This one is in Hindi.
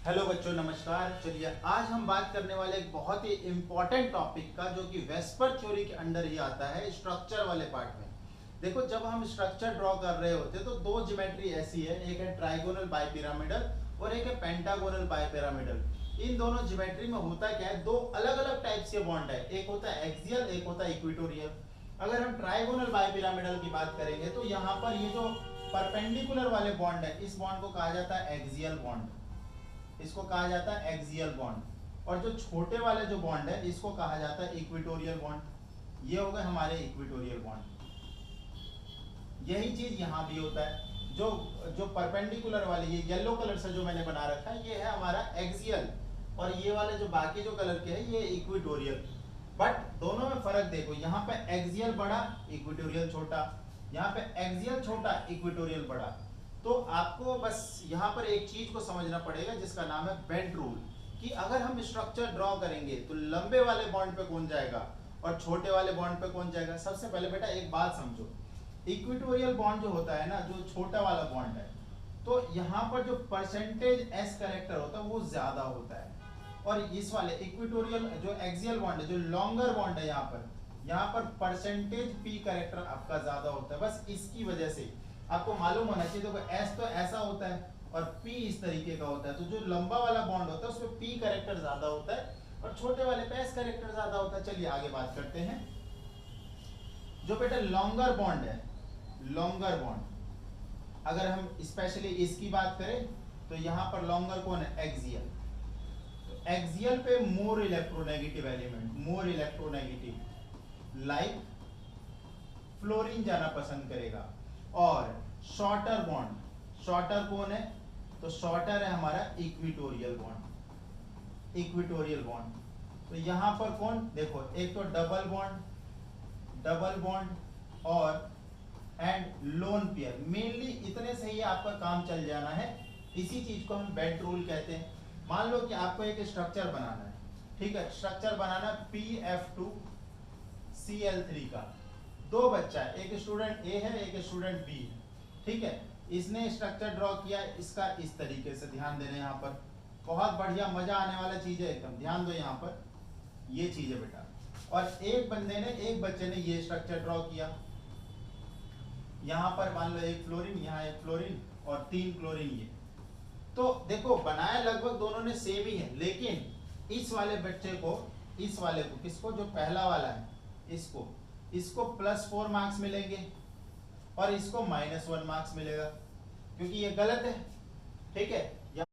हेलो बच्चों, नमस्कार। चलिए आज हम बात करने वाले एक बहुत ही इंपॉर्टेंट टॉपिक का, जो कि वेस्पर थ्योरी के अंडर ही आता है, स्ट्रक्चर वाले पार्ट में। देखो, जब हम स्ट्रक्चर ड्रॉ कर रहे होते हैं तो दो ज्योमेट्री ऐसी है, एक है ट्राइगोनल बाइपिरामिडल और एक है पेंटागोनल बाइपिरामिडल। इन दोनों ज्योमेट्री में होता क्या है, दो अलग अलग टाइप्स के बॉन्ड है, एक होता है एक्सियल, एक होता है इक्वेटोरियल। अगर हम ट्राइगोनल बाइपिरामिडल की बात करेंगे तो यहाँ पर ये जो परपेंडिकुलर वाले बॉन्ड है, इस बॉन्ड को कहा जाता है एक्सियल बॉन्ड, इसको कहा जाता है एक्सियल बॉन्ड। और जो छोटे वाले जो बॉन्ड है, इसको कहा जाता है इक्वेटोरियल बॉन्ड। ये हो गए हमारे इक्वेटोरियल बॉन्ड। यही चीज यहाँ भी होता है। जो जो परपेंडिकुलर वाले, ये येलो कलर से जो मैंने बना रखा है, ये है हमारा एक्सियल, और ये वाले जो बाकी जो कलर के हैं, ये इक्वेटोरियल। बट दोनों में फर्क देखो, यहाँ पे एक्सियल बड़ा, इक्वेटोरियल छोटा, यहाँ पे एक्सियल छोटा, इक्वेटोरियल बड़ा। तो आपको बस यहाँ पर एक चीज को समझना पड़ेगा, जिसका नाम है बेंट रूल, कि अगर हम स्ट्रक्चर ड्रॉ करेंगे तो लंबे वाले बॉन्ड पे कौन जाएगा और छोटे वाले बॉन्ड पे कौन जाएगा। सबसे पहले बेटा एक बात समझो, इक्वेटोरियल बॉन्ड जो होता है ना, जो छोटा वाला बॉन्ड है, तो यहाँ पर जो परसेंटेज एस कैरेक्टर होता है वो ज्यादा होता है। और इस वाले इक्वेटोरियल जो एक्सियल बॉन्ड है, जो लॉन्गर बॉन्ड है, यहाँ पर परसेंटेज पी कैरेक्टर आपका ज्यादा होता है। बस इसकी वजह से आपको मालूम होना चाहिए। देखो, एस तो ऐसा होता है और पी इस तरीके का होता है, तो जो लंबा वाला बॉन्ड होता है उसमें पी कैरेक्टर ज्यादा होता है और छोटे वाले पे एस कैरेक्टर ज्यादा होता है। चलिए आगे बात करते हैं। जो बेटा लॉन्गर बॉन्ड है, लॉन्गर बॉन्ड, अगर हम स्पेशली इसकी बात करें तो यहाँ पर लॉन्गर कौन है, एक्सियल। तो एक्सियल पे more electronegative element, more electronegative, like fluorine जाना पसंद करेगा। और शॉर्टर बॉन्ड, शॉर्टर कौन है, तो शॉर्टर है हमारा इक्वेटोरियल बॉन्ड, इक्वेटोरियल बॉन्ड। तो यहाँ पर कौन, देखो एक तो डबल बॉन्ड, डबल बॉन्ड और एंड लोन पेयर, मेनली इतने से ही आपका काम चल जाना है। इसी चीज को हम बेंट रूल कहते हैं। मान लो कि आपको एक स्ट्रक्चर बनाना है, ठीक है, स्ट्रक्चर बनाना PF2 Cl3 का। दो बच्चा है, एक स्टूडेंट ए है, एक स्टूडेंट बी है, ठीक है। इसने स्ट्रक्चर ड्रॉ किया इसका इस तरीके से, ध्यान देना यहाँ पर, बहुत बढ़िया मजा आने वाला चीज है एकदम, ध्यान दो यहाँ पर, ये चीज है बेटा। और एक बंदे ने, एक बच्चे ने ये स्ट्रक्चर ड्रॉ किया। यहाँ पर मान लो एक फ्लोरीन, यहाँ एक फ्लोरीन और 3 क्लोरीन। ये तो देखो बनाया लगभग दोनों ने सेम ही है, लेकिन इस वाले बच्चे को, इस वाले को, किसको, जो पहला वाला है, इसको इसको +4 मार्क्स मिलेंगे और इसको -1 मार्क्स मिलेगा, क्योंकि ये गलत है, ठीक है।